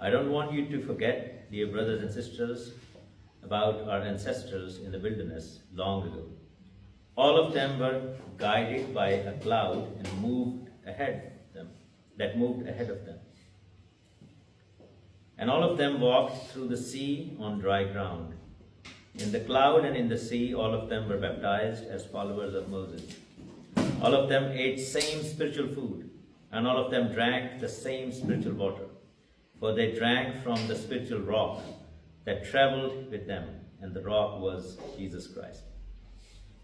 I don't want you to forget, dear brothers and sisters, about our ancestors in the wilderness long ago. All of them were guided by a cloud and moved ahead of them. And all of them walked through the sea on dry ground. In the cloud and in the sea, all of them were baptized as followers of Moses. All of them ate same spiritual food, and all of them drank the same spiritual water. For they drank from the spiritual rock that traveled with them, and the rock was Jesus Christ.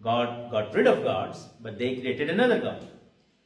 God got rid of gods, but they created another God.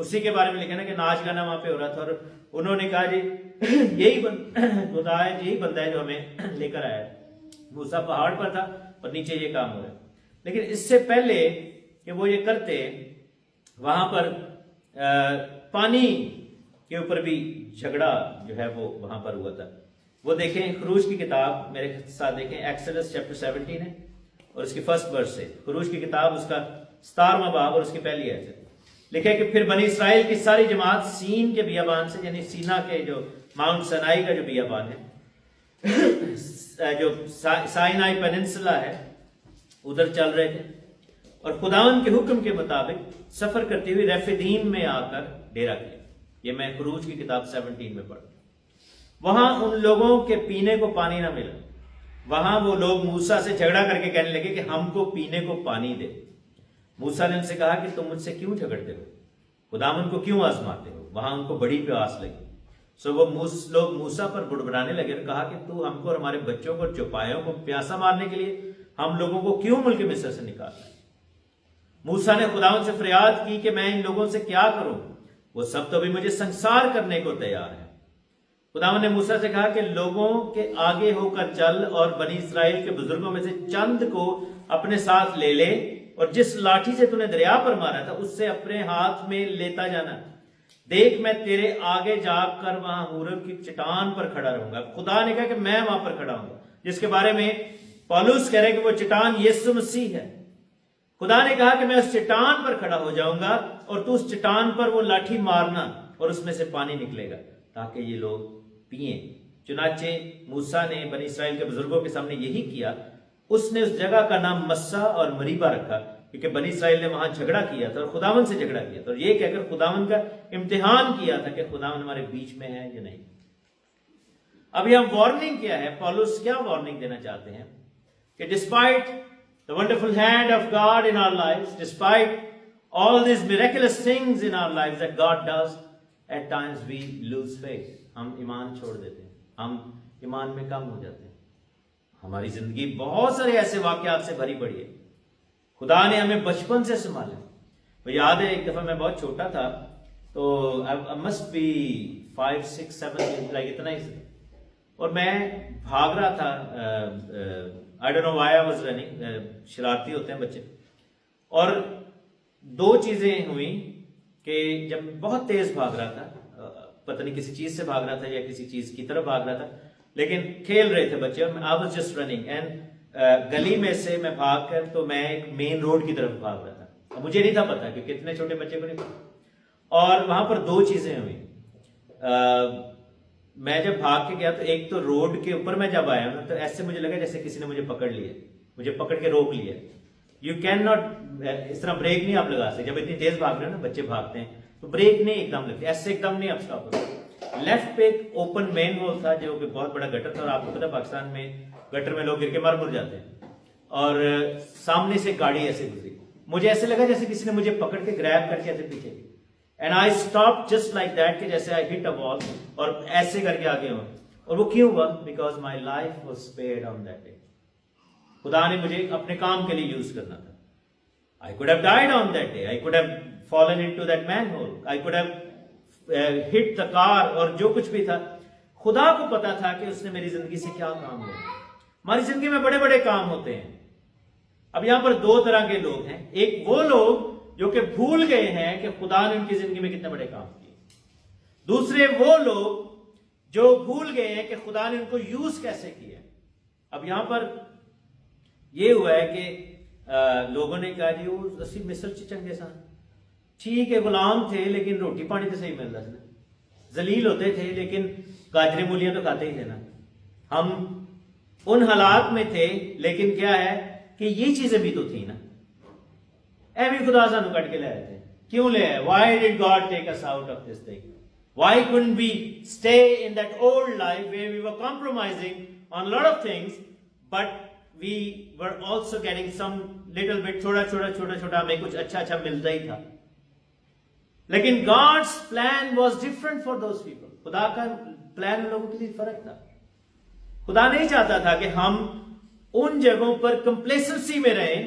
اسی کے بارے میں لکھا نا کہ ناچ گانا وہاں پہ ہو رہا تھا، اور انہوں نے کہا جی یہی خدا ہے، یہی بندہ ہے جو ہمیں لے کر آیا ہے۔ موسیٰ پہاڑ پر تھا اور نیچے یہ کام ہو رہا ہے۔ لیکن اس سے پہلے کہ وہ یہ کرتے، وہاں پر پانی کے اوپر بھی جھگڑا جو ہے وہ وہاں پر ہوا تھا۔ وہ دیکھیں خروج کی کتاب، میرے ساتھ دیکھیں ایکسڈس چیپٹر 17 ہے اور اس کی فرسٹ ورس سے، خروج کی کتاب اس کا 17واں باب اور اس کی پہلی آیت ہے۔ لکھا ہے کہ پھر بنی اسرائیل کی ساری جماعت سین کے بیابان سے، یعنی سینا کے جو ماؤنٹ سینائی کا جو بیابان ہے، جو سائنائی پیننسلا ہے، ادھر چل رہے تھے، اور خداوند کے حکم کے مطابق سفر کرتے ہوئے ریفدیم میں آ کر ڈیرا کیا۔ یہ میں خروج کی کتاب 17 میں پڑھا۔ وہاں ان لوگوں کے پینے کو پانی نہ ملا۔ وہاں وہ لوگ موسیٰ سے جھگڑا کر کے کہنے لگے کہ ہم کو پینے کو پانی دے۔ موسیٰ نے ان سے کہا کہ تم مجھ سے کیوں جھگڑتے ہو، خداوند کو کیوں آزماتے ہو؟ وہاں ان کو بڑی پیاس لگی، سو وہ لوگ موسیٰ پر بڑبڑانے لگے اور کہا کہ تو ہم کو اور ہمارے بچوں کو اور چوپایوں کو پیاسا مارنے کے لیے ہم لوگوں کو کیوں ملک مصر سے نکالا؟ موسیٰ نے خداوند سے فریاد کی کہ میں ان لوگوں سے کیا کروں، وہ سب تو بھی مجھے سنسار کرنے کو تیار ہے۔ خداوند نے موسیٰ سے کہا کہ لوگوں کے آگے ہو کر چل اور بنی اسرائیل کے بزرگوں میں سے چند کو اپنے ساتھ لے لے، اور جس لاٹھی سے تو نے دریا پر مارا تھا اس سے اپنے ہاتھ میں لیتا جانا۔ دیکھ میں تیرے آگے جا کر وہاں حورب کی چٹان پر کھڑا رہوں گا۔ خدا نے کہا کہ میں وہاں پر کھڑا ہوں گا، جس کے بارے میں پولس کہہ رہے کہ وہ چٹان یسوع مسیح ہے۔ خدا نے کہا کہ میں اس چٹان پر کھڑا ہو جاؤں گا اور تو اس چٹان پر وہ لاٹھی مارنا اور اس میں سے پانی نکلے گا تاکہ یہ لوگ پئیں۔ چنانچہ موسیٰ نے بنی اسرائیل کے بزرگوں کے سامنے یہی کیا۔ اس نے اس جگہ کا نام مسا اور مریبہ رکھا، کیونکہ بنی اسرائیل نے وہاں جھگڑا کیا تھا اور خداوند سے جھگڑا کیا تھا، اور یہ کہہ کر خداوند کا امتحان کیا تھا کہ خداوند ہمارے بیچ میں ہے یا نہیں۔ اب یہاں وارننگ کیا ہے؟ پولس کیا وارننگ دینا چاہتے ہیں کہ despite the wonderful hand of God in our lives, despite all these miraculous things in our lives that God does, at times we lose faith. ہم ایمان چھوڑ دیتے ہیں، ہم ایمان میں کم ہو جاتے ہیں۔ ہماری زندگی بہت سارے ایسے واقعات سے بھری پڑی ہے۔ خدا نے ہمیں بچپن سے سنبھالا۔ وہ یاد ہے ایک دفعہ میں بہت چھوٹا تھا، تو I must be 5, 6, 7 like اتنا ہی، اور میں بھاگ رہا تھا۔ I don't know why I was running. شرارتی ہوتے ہیں بچے، اور دو چیزیں ہوئیں کہ جب بہت تیز بھاگ رہا تھا، پتہ نہیں کسی چیز سے بھاگ رہا تھا یا کسی چیز کی طرف بھاگ رہا تھا، لیکن کھیل رہے تھے بچے، اور I was just running and گلی میں سے میں بھاگ کر تو میں ایک مین روڈ کی طرف بھاگ رہا تھا۔ مجھے نہیں تھا پتا کہ کتنے چھوٹے بچے کو نہیں پتا، اور وہاں پر دو چیزیں ہوئیں۔ میں جب بھاگ کے گیا تو ایک تو روڈ کے اوپر میں جب آیا نا تو ایسے مجھے لگا جیسے کسی نے مجھے پکڑ لیا، مجھے پکڑ کے روک لیا۔ یو کین ناٹ، اس طرح بریک نہیں آپ لگا سکتے جب اتنی تیز بھاگ رہے ہیں نا، بچے بھاگتے ہیں تو بریک نہیں ایک دم لگتی، ایسے ایک دم نہیں آپ اسٹاپ ہوتے۔ لیفٹ پہ ایک اوپن مین ہول تھا جو کہ بہت بڑا گٹر تھا، اور آپ کو پتا پاکستان میں گٹر میں لوگ گر کے مر جاتے ہیں، اور سامنے سے گاڑی ایسے گزری، مجھے ایسے لگا جیسے کسی نے مجھے پکڑ کے گریب کر کے ایسے پیچھے، and I stop just like that, کہ جیسے آئی ہٹ اے وال اور ایسے کر کے آگے ہوں۔ اور وہ کیوں ہوا؟ Because my life was spared on that day. خدا نے مجھے اپنے کام کے لیے یوز کرنا تھا۔ I could have died on that day. I could have fallen into that manhole. I could have hit the car اور جو کچھ بھی تھا۔ خدا کو پتا تھا کہ اس نے میری زندگی سے کیا کام لیا۔ ہماری زندگی میں بڑے بڑے کام ہوتے ہیں۔ اب یہاں پر دو طرح کے لوگ ہیں، ایک وہ لوگ جو کہ بھول گئے ہیں کہ خدا نے ان کی زندگی میں کتنے بڑے کام کیے، دوسرے وہ لوگ جو بھول گئے ہیں کہ خدا نے ان کو یوز کیسے کیا۔ اب یہاں پر یہ ہوا ہے کہ لوگوں نے کہا جی وہ اسی مصر چ چنگے سن، ٹھیک ہے غلام تھے لیکن روٹی پانی تو صحیح مل رہا تھا، ذلیل ہوتے تھے لیکن گاجریں مولیاں تو کھاتے ہی تھے نا، ہم ان حالات میں تھے لیکن کیا ہے کہ یہ چیزیں بھی تو تھیں نا، اے بھی خدا سانو کٹ کے لے آئے تھے، کیوں لے آئے؟ Why did God take us out of this thing? Why couldn't we stay in that old life where we were compromising on a lot of things, but we were also getting some little bit چھوٹا چھوٹا ہمیں کچھ اچھا ملتا ہی تھا، لیکن God's plan was different for those people. خدا کا پلان لوگوں کے لیے فرق تھا۔ خدا نہیں چاہتا تھا کہ ہم ان جگہوں پر کمپلیسنسی میں رہیں،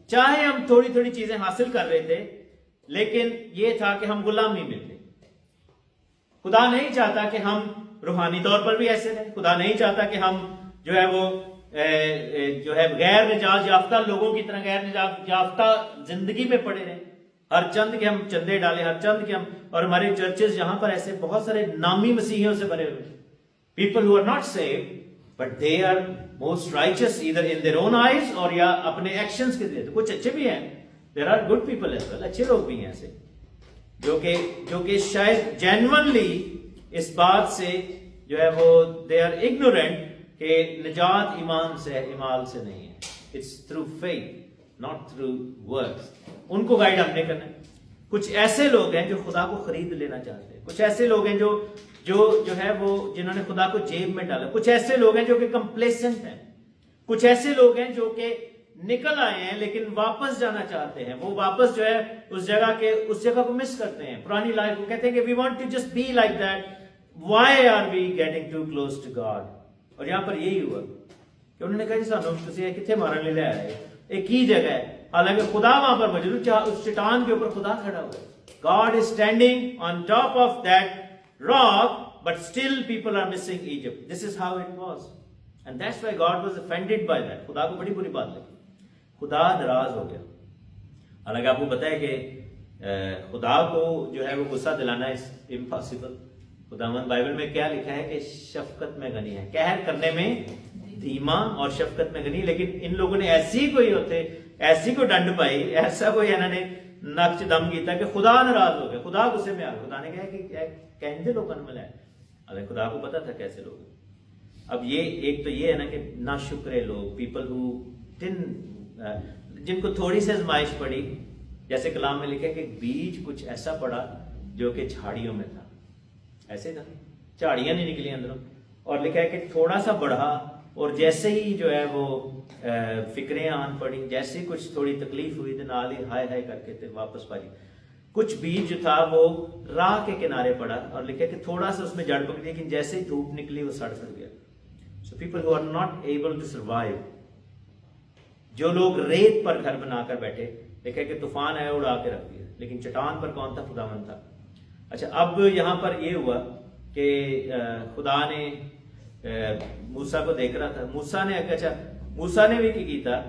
چاہے ہم تھوڑی چیزیں حاصل کر رہے تھے، لیکن یہ تھا کہ ہم غلامی میں تھے. خدا نہیں چاہتا کہ ہم روحانی طور پر بھی ایسے رہیں. خدا نہیں چاہتا کہ ہم جو ہے وہ جو ہے غیر نجات یافتہ لوگوں کی طرح غیر نجات یافتہ زندگی میں پڑے رہیں. ہر چند کے ہم چندے ڈالیں, ہر چند کے ہم, اور ہمارے چرچز یہاں پر ایسے بہت سارے نامی مسیحیوں سے بھرے ہوئے, people who are not saved but they are most righteous either in their own eyes, اور یا اپنے ایکشنز کے ذریعے. کچھ اچھے بھی ہیں, there are good people as well, اچھے لوگ بھی ہیں ایسے جو کہ شاید جینونلی اس بات سے جو ہے وہ دے آر اگنورینٹ کہ نجات ایمان سے ہے, اعمال سے نہیں ہے. It's through faith not through works. ان کو گائیڈ ہم نے کرنا ہے. کچھ ایسے لوگ ہیں جو خدا کو خرید لینا چاہتے ہیں. کچھ ایسے لوگ ہیں جو ہے وہ جنہوں نے خدا کو جیب میں ڈالا. کچھ ایسے لوگ ہیں جو کہ کمپلیسنٹ ہیں. کچھ ایسے لوگ ہیں جو کہ نکل آئے ہیں لیکن واپس جانا چاہتے ہیں. وہ واپس جو ہے اس جگہ کو مس کرتے ہیں, پرانی لائف کو. کہتے ہیں کہ we want to just be like that, why are we getting too close to God. اور یہاں پر یہی ہوا کہ انہوں نے کہا جی سانو تسی کتنے مارن لے آئے, ایک ہی جگہ ہے, حالانکہ خدا وہاں پر موجود, اس چٹان کے اوپر خدا کھڑا ہوا ہے. God is standing on top of that rock, but still people are missing Egypt. This is how it was. And that's why God was offended by that. خدا کو بڑی بری بات لگی, خدا ناراض ہو گیا. حالانکہ آپ کو پتا ہے کہ خدا کو جو ہے وہ غصہ دلانا is impossible. خداوند بائبل میں کیا لکھا ہے کہ شفقت میں غنی ہے, قہر کرنے میں دھیما اور شفقت میں غنی. لیکن ان لوگوں نے ایسی کوئی ڈنڈ پائی, ایسا کوئی انہوں نے نقش دم کیتا کہ خدا ناراض ہو گیا, خدا غصے میں آ گیا. خدا نے کہا کہ کہندے لوگوں نے ملایا, حالانکہ خدا کو پتا تھا کیسے لوگ. اب یہ ایک تو یہ ہے نا کہ ناشکرے لوگ, پیپل جن کو تھوڑی سی آزمائش پڑی, جیسے کلام میں لکھا کہ بیج کچھ ایسا پڑا جو کہ جھاڑیوں میں تھا. ایسے تھا, جھاڑیاں نہیں نکلی اندروں, اور لکھا ہے کہ تھوڑا سا بڑھا, اور جیسے ہی جو ہے وہ فکریں آن پڑی, جیسے ہی کچھ تھوڑی تکلیف ہوئی تو نال ہی ہائے ہائے کر کے واپس پاری. کچھ بیج جو تھا وہ راہ کے کنارے پڑا, اور لکھا کہ تھوڑا سا اس میں جڑ پکڑی, لیکن جیسے ہی دھوپ نکلی وہ سڑ گیا. So people who are not able to survive. جو لوگ ریت پر گھر بنا کر بیٹھے, لکھا کہ طوفان آیا اڑا کے رکھ دیا, لیکن چٹان پر کون تھا؟ خداوند تھا. اچھا, اب یہاں پر یہ ہوا کہ خدا نے موسیٰ کو دیکھ رہا تھا. موسیٰ نے بھی کی تھا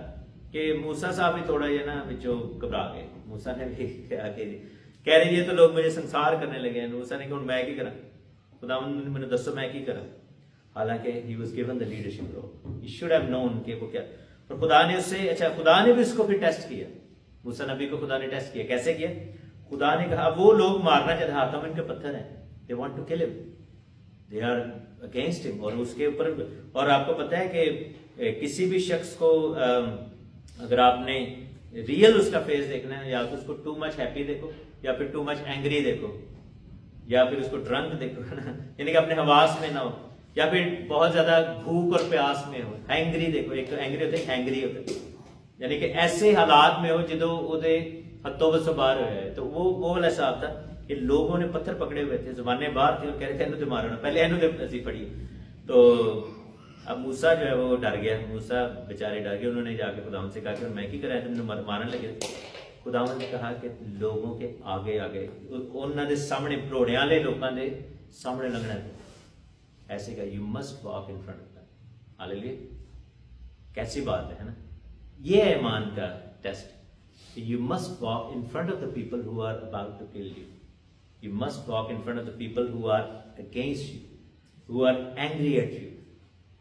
کہ موسیٰ صاحب بھی تھوڑا یہ نا بچوں گھبرا گئے. موسیٰ نے بھی کہہ رہے یہ تو لوگ مجھے سنسار کرنے لگے ہیں. موسیٰ نے کہا میں کی کرا, خداوند نے دسو میں کی کرا. حالانکہ he was given the leadership role. He should have known کہ وہ کیا. اور خدا نے اس سے خدا نے بھی اس کو پھر ٹیسٹ کیا. موسیٰ نبی کو خدا نے ٹیسٹ کیا. کیسے کیا؟ خدا نے کہا وہ لوگ مارنا چاہتے, ہاتھوں میں ان کے پتھر ہیں, they want to kill him, they are against him. اور اس کے اوپر, اور آپ کو پتا ہے کہ کسی بھی شخص کو اگر آپ نے ریئل اس کا فیس دیکھنا ہے, یا تو اس کو ٹو مچ ہیپی دیکھو, یا پھر ٹو مچ اینگری دیکھو, یا پھر اس کو ڈرنک دیکھو, یعنی کہ اپنے حواس میں نہ ہو, یا پھر بہت زیادہ بھوک اور پیاس میں ہو. ہینگری دیکھو, ایک تو اینگری ہوتا ہے, ہینگری ہوتا ہے, یعنی کہ ایسے حالات میں ہو جدو وہ ہتھوں بسوں باہر ہوا ہے. تو وہ والا حساب تھا کہ لوگوں نے پتھر پکڑے ہوئے تھے, زبانیں باہر تھیں, اور کہہ رہے تھے انہوں تو مارو نا, پہلے انہوں نے نصیب پڑی. تو اب موسیٰ جو ہے وہ ڈر گیا, موسیٰ بیچارے ڈر گئے. انہوں نے جا کے خداوند سے کہا کہ میں کی کرا, تم نے مارن لگے. خداوند نے کہا کہ لوگوں کے آگے انہوں نے سامنے پروڑیاں والے لوگوں کے سامنے لگنا ہے. ایسے کہا you must walk in front of them. Hallelujah, کیسی بات ہے نا. یہ ہے ایمان کا test. You must walk in front of the people who are about to kill you. You must walk in front of the people who are against you, who are angry at you,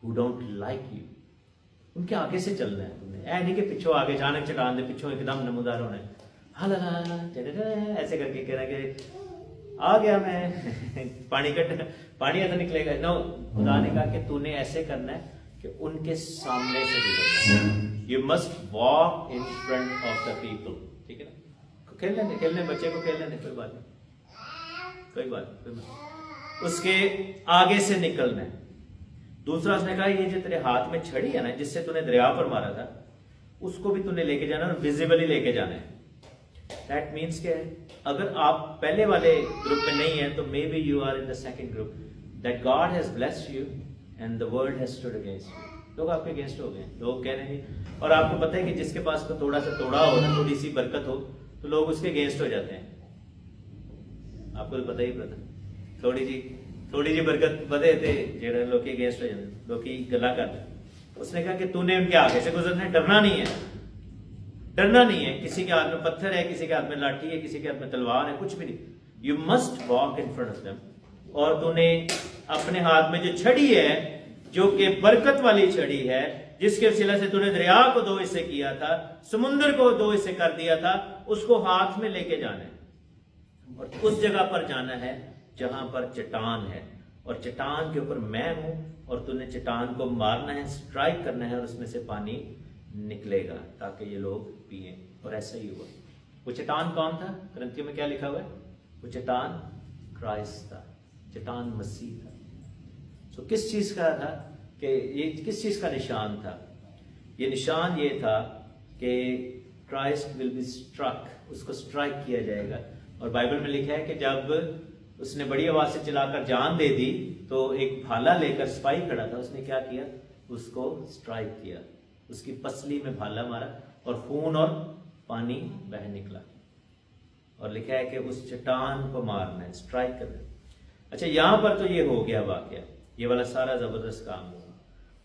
who don't like you. ان کے آگے سے چلنا ہے تم نے, اے نہیں کہ پچھوں آگے اچانک چٹان دے پیچھوں ایک دم نمودار ہونا ہے, ایسے کر کے کہہ رہا کہ آ گیا میں, پانی ایسا نکلے گا. نو, خدا نے کہا کہ تو نے ایسے کرنا ہے کہ ان کے سامنے سے گزرنا ہے. You must walk in front of the people. ٹھیک ہے نا, کھیلنے بچے کو کھیلنے دیں, کوئی بات نہیں. اس کے آگے سے نکلنا ہے. دوسرا اس نے کہا یہ جو تیرے ہاتھ میں چھڑی ہے نا, جس سے تو نے دریا پر مارا تھا, اس کو بھی تو نے لے کے جانا, اور ویزیبلی لے کے جانا ہے. That means کہ اگر آپ پہلے والے گروپ میں نہیں ہیں تو maybe you are in the second group. That God has blessed you and the world has stood against you. لوگ آپ کے اگینسٹ ہو گئے, لوگ کہہ رہے ہیں. اور آپ کو پتہ ہے کہ جس کے پاس کو تھوڑا سا توڑا ہو نا, تھوڑی سی برکت ہو, تو لوگ اس کے اگینسٹ ہو جاتے ہیں. آپ کو تو پتہ ہی پتا, تھوڑی جی برکت بدے تھے جہاں لوگ کے اگینسٹ ہو جاتے, لوگ گلا کرتے. اس نے کہا کہ تو نے ان کے آگے سے گزرنا ہے, ڈرنا نہیں ہے. کسی کے ہاتھ میں پتھر ہے, کسی کے ہاتھ میں لاٹھی ہے, کسی کے ہاتھ میں تلوار ہے, کچھ بھی نہیں. You must walk in front of them. اور تو نے اپنے ہاتھ میں جو چھڑی ہے, جو کہ برکت والی چھڑی ہے, جس کے وسیلہ سے تو نے دریا کو 2 حصے کیا تھا, سمندر کو 2 حصے کر دیا تھا, اس کو ہاتھ میں لے کے جانا ہے اور اس جگہ پر جانا ہے جہاں پر چٹان ہے, اور چٹان کے اوپر میں ہوں, اور تو نے چٹان کو مارنا ہے, سٹرائک کرنا ہے, اور اس میں سے پانی نکلے گا تاکہ یہ لوگ پئیں. اور ایسا ہی ہوا. وہ چٹان کون تھا؟ کرنتھیوں میں کیا لکھا ہوا ہے؟ وہ چٹان کرائسٹ تھا, چٹان مسیح تھا. سو کس چیز کا تھا کہ یہ کس چیز کا نشان تھا؟ یہ نشان یہ تھا کہ کرائسٹ ول بی اسٹرک, اس کو اسٹرائک کیا جائے گا. اور بائبل میں لکھا ہے کہ جب اس نے بڑی آواز سے چلا کر جان دے دی تو ایک بھالا لے کر سپاہی کھڑا تھا, اس نے کیا کیا؟ اس کو اسٹرائک کیا, اس کی پسلی میں بھالا مارا اور خون اور پانی بہہ نکلا. اور لکھا ہے کہ اس چٹان کو مارنا ہے, اسٹرائک کرنا ہے. اچھا, یہاں پر تو یہ ہو گیا واقعہ, یہ والا سارا زبردست کام ہوا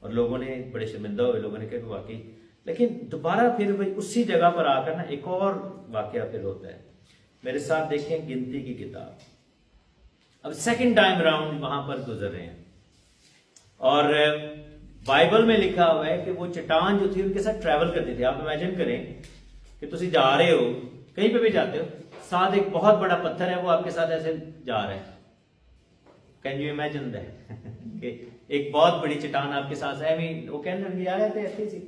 اور لوگوں نے بڑے شرمندہ ہوئے. لوگوں نے کہا کہ واقعی, لیکن دوبارہ پھر وہی اسی جگہ پر آ کر نا ایک اور واقعہ پھر ہوتا ہے. میرے ساتھ دیکھیں گنتی کی کتاب. اب سیکنڈ ٹائم راؤنڈ وہاں پر گزر رہے ہیں, اور بائبل میں لکھا ہوا ہے کہ وہ چٹان جو تھی ان کے ساتھ ٹریول کرتی تھی. آپ امیجن کریں کہ تسی جا رہے ہو, کہیں پہ بھی جاتے ہو, ساتھ ایک بہت بڑا پتھر ہے, وہ آپ کے ساتھ ایسے جا رہا ہے. کین یو امیجن دیٹ کہ ایک بہت بڑی چٹان آپ کے ساتھ ہے. وہ کہنے لگے جا رہے تھے ایسی سی,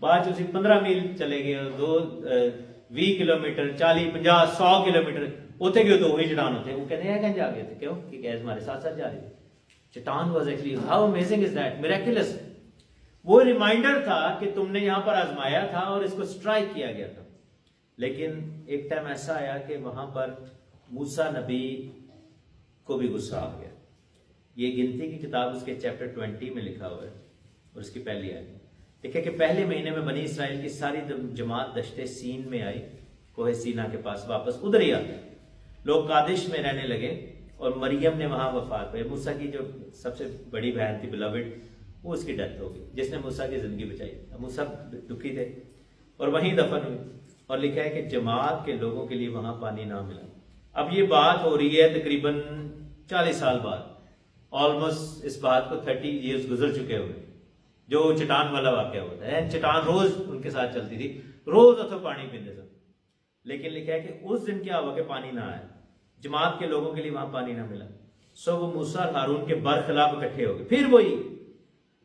بعد جو 15 میل چلے گئے, 20 کلومیٹر, 40, 50, 100 کلومیٹر اتنے گئے تو وہی چٹان ہوتے. وہ کہتے ہیں کہیں جا گئے تھے, کیوں کہ گیس ہمارے ساتھ ساتھ جا رہی تھی. چٹان was actually how amazing is that, miracles. وہ ریمائنڈر تھا کہ تم نے یہاں پر آزمایا تھا اور اس کو سٹرائک کیا گیا تھا. لیکن ایک ٹائم ایسا آیا کہ وہاں پر موسیٰ نبی کو بھی غصہ آ گیا. یہ گنتی کی کتاب اس کے چیپٹر 20 میں لکھا ہوا ہے اور اس کی پہلی آیت دیکھیں کہ پہلے مہینے میں بنی اسرائیل کی ساری جماعت دشت سین میں آئی, کوہ سینا کے پاس, واپس ادھر ہی آتے. لوگ قادش میں رہنے لگے اور مریم نے وہاں وفات پائی. موسیٰ کی جو سب سے بڑی بہن تھی بلاوڈ, وہ اس کی ڈیتھ ہو گئی, جس نے موسیٰ کی زندگی بچائی. موسیٰ دکھی تھے اور وہیں دفن ہوئی. اور لکھا ہے کہ جماعت کے لوگوں کے لیے وہاں پانی نہ ملا. اب یہ بات ہو رہی ہے تقریباً 40 سال بعد, آلموسٹ اس بات کو 30 ایئرز گزر چکے ہوئے, جو چٹان والا واقعہ ہوتا ہے. چٹان روز ان کے ساتھ چلتی تھی, روز اتو پانی پیتے تھے. لیکن لکھا ہے کہ اس دن کیا ہوا کہ پانی نہ آیا, جماعت کے لوگوں کے لیے وہاں پانی نہ ملا. سو وہ موسیٰ اور ہارون کے برخلاف اکٹھے ہو گئے. پھر وہی,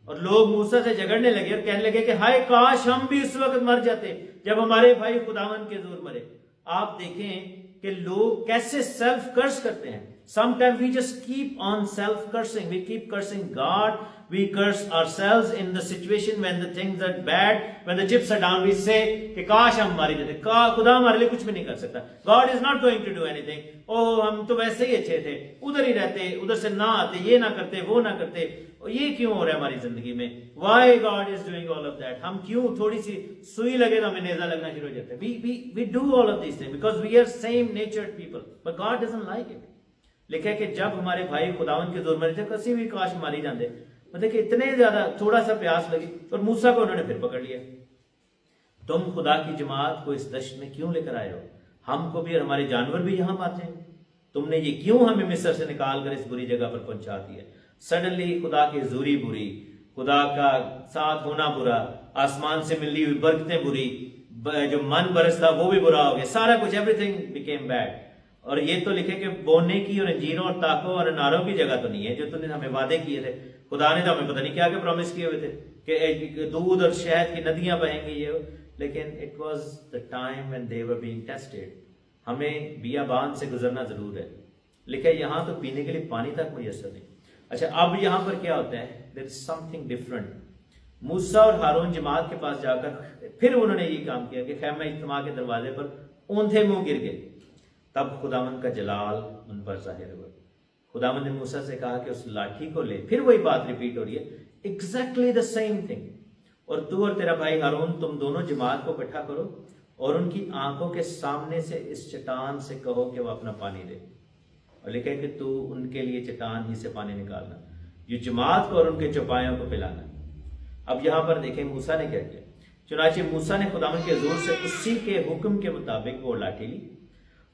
اور لوگ موسیٰ سے جھگڑنے لگے اور کہنے لگے کہ ہائے کاش ہم بھی اس وقت مر جاتے جب ہمارے بھائی خداوند کے زور مرے. آپ دیکھیں کہ لوگ کیسے سیلف کرس کرتے ہیں. Sometimes we just keep on self-cursing. We keep cursing God. We curse ourselves in the situation when the things are bad, when the chips are down. We say کہ کاش ہم ماری جاتے, خدا ہمارے لیے کچھ بھی نہیں کر سکتا. God is not going to do anything. ہم تو ویسے ہی اچھے تھے, ادھر ہی رہتے, ادھر سے نہ آتے, یہ نہ کرتے, وہ نہ کرتے, یہ کیوں ہو رہا ہے ہماری زندگی میں. Why God is doing all of that? ہم کیوں تھوڑی سی سوئی لگے تو ہمیں نیزہ لگنا شروع ہو جاتا ہے. We do all of these things because we are same natured people. But God doesn't like it. لکھا ہے کہ جب ہمارے بھائی خداوند کے زور مرے تھے, کسی بھی کاش ماری جاندے. مطلب کہ اتنے زیادہ تھوڑا سا پیاس لگی اور موسیٰ کو انہوں نے پھر پکڑ لیا. تم خدا کی جماعت کو اس دشت میں کیوں لے کر آئے ہو؟ ہم کو بھی اور ہمارے جانور بھی یہاں پاتے ہیں. تم نے یہ کیوں ہمیں مصر سے نکال کر اس بری جگہ پر پہنچا دیا؟ سڈنلی خدا کی حضوری بری, خدا کا ساتھ ہونا برا, آسمان سے ملی ہوئی برکتیں بری, جو من برستا وہ بھی برا ہو گیا, سارا کچھ, ایوری تھنگ بیکیم بیڈ. اور یہ تو لکھے کہ بونے کی اور انجیروں اور تاکوں اور اناروں کی جگہ تو نہیں ہے جو تم نے ہمیں وعدے کیے تھے. خدا نے تو ہمیں پتہ نہیں کیا کہ پرومس کیے ہوئے تھے کہ دودھ اور شہد کی ندیاں بہیں گی یہ. لیکن it was the time when they were being tested. ہمیں بیابان سے گزرنا ضرور ہے. لکھا یہاں تو پینے کے لیے پانی تک میسر نہیں. اچھا, اب یہاں پر کیا ہوتا ہے, دیر از سم تھنگ ڈفرنٹ. موسیٰ اور ہارون جماعت کے پاس جا کر پھر انہوں نے یہ کام کیا کہ خیمہ اجتماع کے دروازے پر اوندھے منہ گر گئے. تب خداوند کا جلال ان پر ظاہر ہوا. خداوند نے موسیٰ سے کہا کہ اس لاٹھی کو لے. پھر وہی بات ریپیٹ ہو رہی ہے, ایگزیکٹلی دا سیم تھنگ. اور تو اور تیرا بھائی ہارون تم دونوں جماعت کو اکٹھا کرو اور ان کی آنکھوں کے سامنے سے اس چٹان سے کہو کہ وہ اپنا پانی دے، اور لکھا ہے کہ تو ان کے لیے چٹان ہی سے پانی نکالنا، یہ جماعت کو اور ان کے چوپایوں کو پلانا۔ اب یہاں پر دیکھیں موسیٰ نے کیا کیا۔ چنانچہ موسیٰ نے خداوند کے حضور سے اسی کے حکم کے مطابق وہ لاٹھی لی،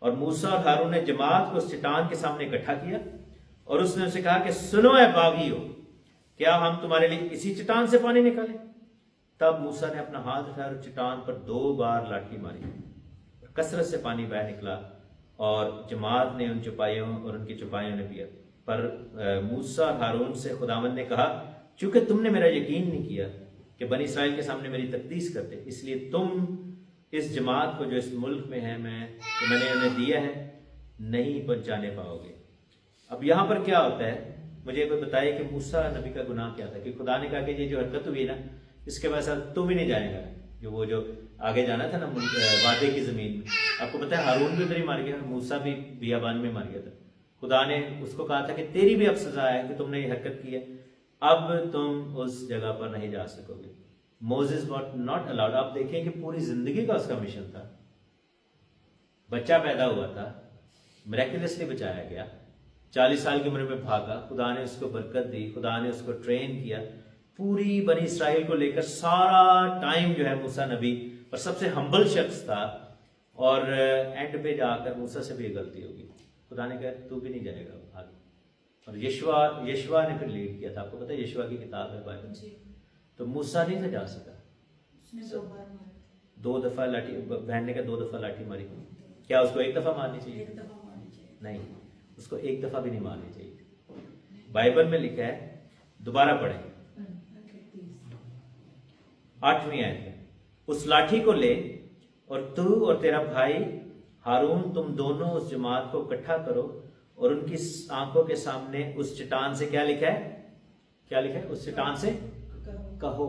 اور موسیٰ اور ہارون نے جماعت کو اس چٹان کے سامنے اکٹھا کیا، اور اس نے اسے کہا کہ سنو اے باغیو، کیا ہم تمہارے لیے اسی چٹان سے پانی نکالیں؟ تب موسیٰ نے اپنا ہاتھ اٹھایا اور چٹان پر 2 بار لاٹھی ماری، کثرت سے پانی بہہ نکلا، اور جماعت نے ان چوپایوں اور ان کی چوپایوں نے پیا۔ پر موسیٰ اور ہارون سے خداوند نے کہا، چونکہ تم نے میرا یقین نہیں کیا کہ بنی اسرائیل کے سامنے میری تقدیس کرتے، اس لیے تم اس جماعت کو جو اس ملک میں ہے کہ میں نے انہیں دیا ہے نہیں پہنچانے پاؤ گے۔ اب یہاں پر کیا ہوتا ہے، مجھے کوئی بتائے کہ موسیٰ نبی کا گناہ کیا تھا؟ کہ خدا نے کہا کہ یہ جو حرکت ہوئی نا، اس کے بعد تو بھی نہیں جائے گا، جو آگے جانا تھا نا وعدے کی زمین میں۔ آپ کو پتا ہے ہارون بھی ادھر ہی مار گیا، موسیٰ بھی بیابان میں مار گیا تھا۔ خدا نے اس کو کہا تھا کہ تیری بھی اب سزا ہے کہ تم نے یہ حرکت کی ہے، اب تم اس جگہ پر نہیں جا سکو گے۔ Moses what not allowed. آپ دیکھیں کہ پوری زندگی کا اس کا مشن تھا، بچہ پیدا ہوا تھا، میریکلسلی بچایا گیا، 40 سال کی عمر میں بھاگا، خدا نے اس کو برکت دی، خدا نے اس کو ٹرین کیا، پوری بنی اسرائیل کو لے کر سارا ٹائم جو ہے موسیٰ نبی اور سب سے ہمبل شخص تھا، اور اینڈ پہ جا کر موسیٰ سے بھی غلطی ہوگی، خدا نے کہا تو بھی نہیں جائے گا آگے۔ اور یشوا نے پھر لیڈ کیا تھا، آپ کو پتا ہے یشوا کی کتاب ہے بائبل، تو موسیٰ نہیں تھا جا سکا، 2 دفعہ لاٹھی، بہن نے کہا 2 دفعہ لاٹھی ماری، کیا اس کو 1 دفعہ مارنی چاہیے؟ نہیں، اس کو 1 دفعہ بھی نہیں مارنی چاہیے۔ بائبل میں لکھا ہے، دوبارہ پڑھیں 8ویں آیت میں، اس لاٹھی کو لے اور تو اور تیرا بھائی ہارون تم دونوں اس جماعت کو اکٹھا کرو، اور ان کی آنکھوں کے سامنے اس چٹان سے کیا لکھا ہے؟ اس چٹان سے کہو،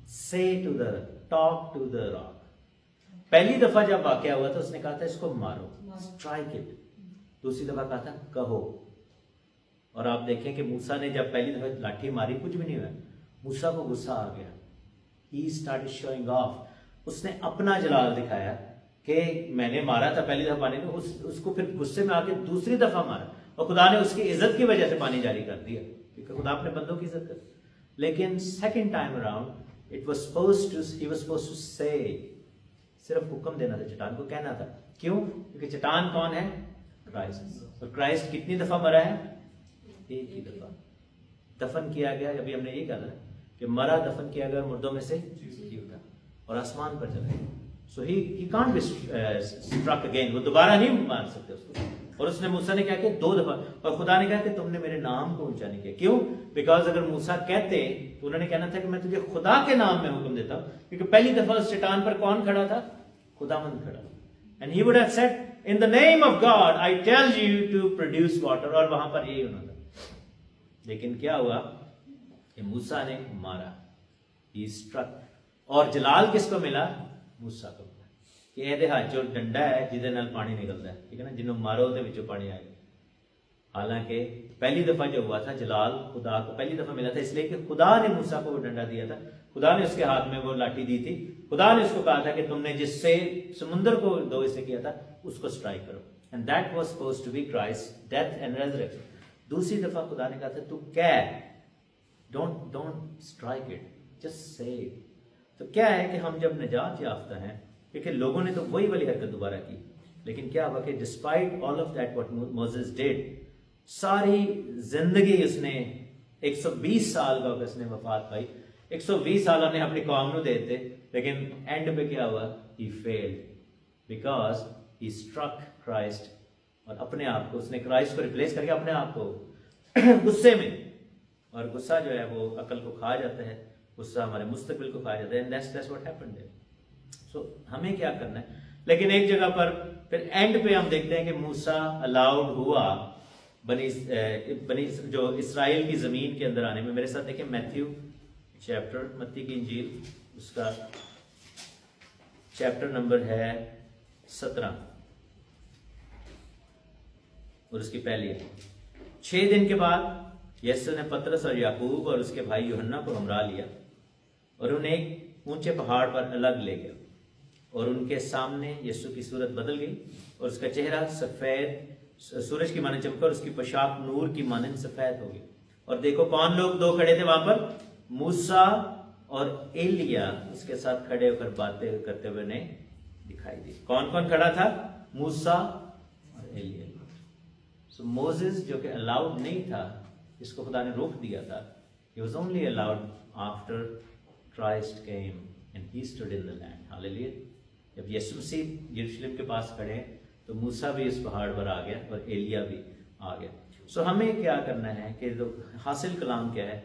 say to the talk to the rock۔ پہلی دفعہ جب واقعہ ہوا تو اس نے کہا تھا اس کو مارو، strike it۔ دوسری دفعہ کہا تھا کہو۔ اور آپ دیکھیں کہ موسیٰ نے جب پہلی دفعہ لاٹھی ماری کچھ بھی نہیں ہوا، موسیٰ کو غصہ آ گیا، he started showing off۔ اس نے اپنا جلال دکھایا کہ میں نے مارا تھا پہلی دفعہ پانی، اس کو پھر غصے میں آ کے دوسری دفعہ مارا، اور خدا نے اس کی عزت کی وجہ سے پانی جاری کر دیا، کیونکہ خدا اپنے بندوں کی عزت کرتا۔ لیکن second time around he was supposed to say، صرف حکم دینا تھا، چٹان کو کہنا تھا۔ کیوں؟ کیونکہ چٹان کون ہے؟ کرائسٹ۔ اور کرائسٹ کتنی دفعہ مرا ہے؟ 1 ہی دفعہ۔ دفن کیا گیا، ابھی ہم نے یہ کہا تھا کہ مرا، دفن کیا گیا، مردوں میں سے جی اٹھا اور آسمان پر چلا گیا۔ So he can't be struck again، وہ دوبارہ نہیں مار سکتے اس کو۔ اور اس نے موسیٰ نے کیا کہ 2 دفعہ، اور خدا نے کہا کہ تم نے میرے نام کو اونچا نہیں کیا۔ کیوں؟ بیکاز اگر موسیٰ کہتے تو انہوں نے کہنا تھا کہ میں تجھے خدا کے نام میں حکم دیتا ہوں، کیونکہ پہلی دفعہ اس چٹان پر کون کھڑا تھا؟ خداوند کھڑا، and he would have said in the name of God I tell you to produce water، اور وہاں پر یہی ہونا تھا۔ لیکن کیا ہوا کہ موسیٰ نے مارا، he struck۔ اور جلال کس کو ملا؟ موسیٰ کو ملا کہ اے دیہا جو ڈنڈا ہے جہدے نال پانی نکلتا ہے، ٹھیک ہے نا، جنہوں مارو دے وچوں پانی آئے گا۔ حالانکہ پہلی دفعہ جو ہوا تھا جلال خدا کو پہلی دفعہ ملا تھا، اس لیے کہ خدا نے موسیٰ کو وہ ڈنڈا دیا تھا، خدا نے اس کے ہاتھ میں وہ لاٹھی دی تھی، خدا نے اس کو کہا تھا کہ تم نے جس سے سمندر کو 2 حصے کیا تھا اس کو اسٹرائک کرو، and that was supposed to be Christ death and resurrection. دوسری دفعہ خدا نے کہا تھا تو کہہ، don't strike it, just say. تو کیا ہے کہ ہم جب نجات یافتہ ہیں، کیونکہ لوگوں نے تو وہی والی حرکت دوبارہ کی، لیکن کیا ہوا کہ despite all of that what Moses did, ساری زندگی اس نے 120 سال کا اس نے وفات پائی، 120 سال نے اپنی قوم کو دیتے، لیکن اینڈ پہ کیا ہوا؟ he failed because he struck Christ، اور اپنے آپ کو اس نے کرائسٹ کو ریپلیس کر کے اپنے آپ کو غصے میں، اور غصہ جو ہے وہ عقل کو کھا جاتا ہے، غصہ ہمارے مستقبل کو کھا جاتا ہے، and that's what happened there۔ سو ہمیں کیا کرنا ہے؟ لیکن ایک جگہ پر پھر اینڈ پہ ہم دیکھتے ہیں کہ موسیٰ الاؤڈ ہوا بنی جو اسرائیل کی زمین کے اندر آنے میں۔ میرے ساتھ دیکھیں میتھیو چیپٹر، متی کی انجیل، اس کا چیپٹر نمبر ہے 17 اور اس کی پہلی ہے۔ 6 دن کے بعد یسوع نے پترس اور یعقوب اور اس کے بھائی یوحنا کو ہمراہ لیا اور انہیں ایک اونچے پہاڑ پر الگ لے گیا، اور ان کے سامنے یسوع کی صورت بدل گئی اور اس کا چہرہ سفید سورج کی مانند چمکا اور اس کی پوشاک نور کی مانند سفید ہو گئی. اور دیکھو کون لوگ دو کھڑے تھے وہاں پر؟ موسیٰ اور ایلیا اس کے ساتھ کھڑے ہو کر باتیں کرتے ہوئے انہیں دکھائی دی. کون کون کھڑا تھا؟ موسیٰ اور ایلیا. سو موزز جو کہ الاؤڈ نہیں تھا، جس کو خدا نے روک دیا تھا، he was only allowed after Christ came and he stood in the land. Hallelujah. جب یسوع مسیح یروشلم کے پاس کھڑے تو موسیٰ بھی اس پہاڑ پر آ گیا اور ایلیا بھی آ گیا. سو ہمیں کیا کرنا ہے کہ حاصل کلام کیا ہے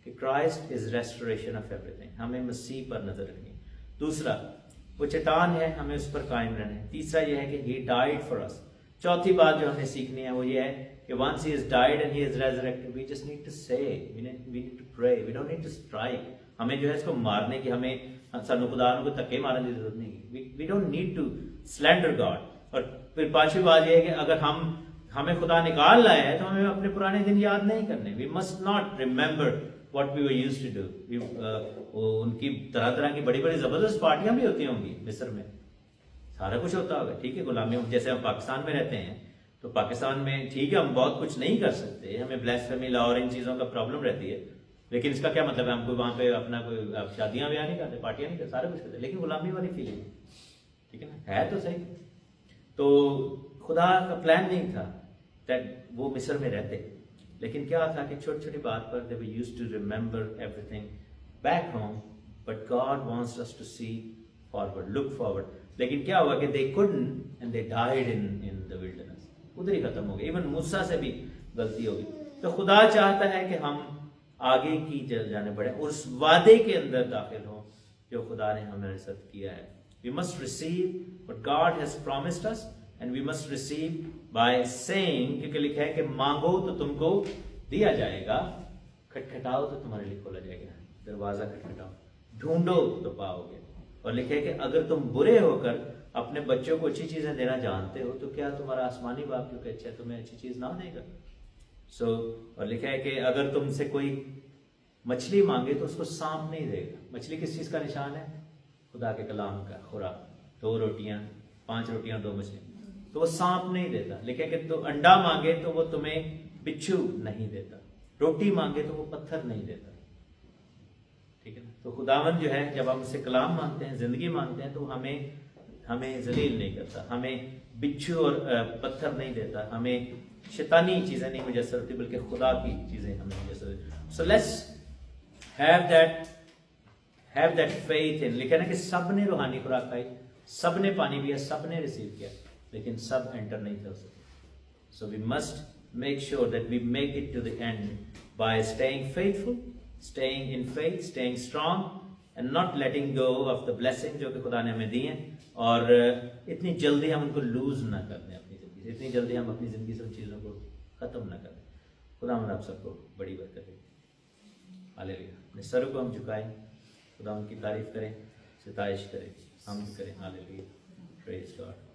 کہ Christ is restoration of everything. ہمیں مسیح پر نظر رکھنی. دوسرا وہ چٹان ہے، ہمیں اس پر قائم رہنا ہے. تیسرا یہ ہے کہ he died for us. چوتھی بات جو ہمیں سیکھنی ہے وہ یہ ہے کہ once he has died and he is resurrected, we just need to say, we need to pray, we don't need to strike. ہمیں جو ہے اس کو مارنے کی، ہمیں سانو خدا کو تکے مارنے کی ضرورت نہیں. we don't need to slander God. اور پھر پانچویں بات یہ ہے کہ اگر ہمیں خدا نکال لایا ہے تو ہمیں اپنے پرانے دن یاد نہیں کرنے. we must not remember what we were used to do. ان کی طرح طرح کی بڑی بڑی زبردست پارٹیاں بھی ہوتی ہوں گی مصر میں، سارا کچھ ہوتا ہوگا. ٹھیک ہے، غلامی جیسے ہم پاکستان میں رہتے ہیں تو پاکستان میں ٹھیک ہے ہم بہت کچھ نہیں کر سکتے، ہمیں بلیسفیمی لا اور ان چیزوں کا پرابلم رہتی ہے، لیکن اس کا کیا مطلب ہے ہم کو وہاں پہ اپنا کوئی شادیاں بیاہ نہیں کرتے، پارٹیاں نہیں کرتے، سارا کچھ کرتے، لیکن غلامی والی فیلنگ. ٹھیک ہے نا، ہے تو صحیح. تو خدا کا پلان نہیں تھا کہ وہ مصر میں رہتے، لیکن کیا تھا کہ چھوٹی چھوٹی بات پر they were used to remember everything back home, but God wants us to see forward, look forward. لیکن کیا ہوا کہ they couldn't and they died in the wilderness. ادھر ہی ختم ہو گئے. ایون موسیٰ سے بھی غلطی ہوگی. تو خدا چاہتا ہے کہ ہم آگے کی جانے بڑھیں اور اس وعدے کے اندر داخل ہوں جو خدا نے ہمارے ساتھ کیا ہے. We must receive what God has promised us and we must receive by saying, کیونکہ لکھا ہے کہ مانگو تو تم کو دیا جائے گا، کھٹکھٹاؤ تو تمہارے لیے کھولا جائے گا. دروازہ کھٹکھٹاؤ، ڈھونڈو تو پاؤ گے. اور لکھا ہے کہ اگر تم برے ہو کر اپنے بچوں کو اچھی چیزیں دینا جانتے ہو تو کیا تمہارا آسمانی باپ جو کہ اچھا ہے تمہیں اچھی چیز نہ دے گا. اور لکھا ہے کہ اگر تم سے کوئی مچھلی مانگے تو اس کو سانپ نہیں دے گا. مچھلی کس چیز کا نشان ہے؟ خدا کے کلام کا خوراک. 2 روٹیاں 5 روٹیاں 2 مچھلی، تو وہ سانپ نہیں دیتا. لکھا ہے کہ تو انڈا مانگے تو وہ تمہیں بچھو نہیں دیتا، روٹی مانگے تو وہ پتھر نہیں دیتا. ٹھیک ہے نا. تو خداوند جو ہے جب ہم اس سے کلام مانگتے ہیں، زندگی مانگتے ہیں، تو ہمیں ذلیل نہیں کرتا، ہمیں بچھو اور پتھر نہیں دیتا، ہمیں شیطانی چیزیں نہیں میسر ہوتی بلکہ خدا کی چیزیں ہمیں میسر ہوتی. So let's have that faith in. لکھا نا کہ سب نے روحانی خوراک کھائی، سب نے پانی پیا، سب نے ریسیو کیا، لیکن سب انٹر نہیں کر سکے. So we must make sure that we make it to the end by staying faithful, staying in faith, staying strong and not letting go of the blessing جو کہ خدا نے ہمیں دی ہیں. اور اتنی جلدی ہم ان کو لوز نہ کر دیں اپنی زندگی سے، اتنی جلدی ہم اپنی زندگی سے ان چیزوں کو ختم نہ کر دیں. خدا ہم آپ سب کو بڑی برکت دے. ہاللیلویا. اپنے سر کو ہم جھکائیں، خدا ان کی تعریف کریں، ستائش کریں، حمد کریں. ہاللیلویا. پریز گاڈ.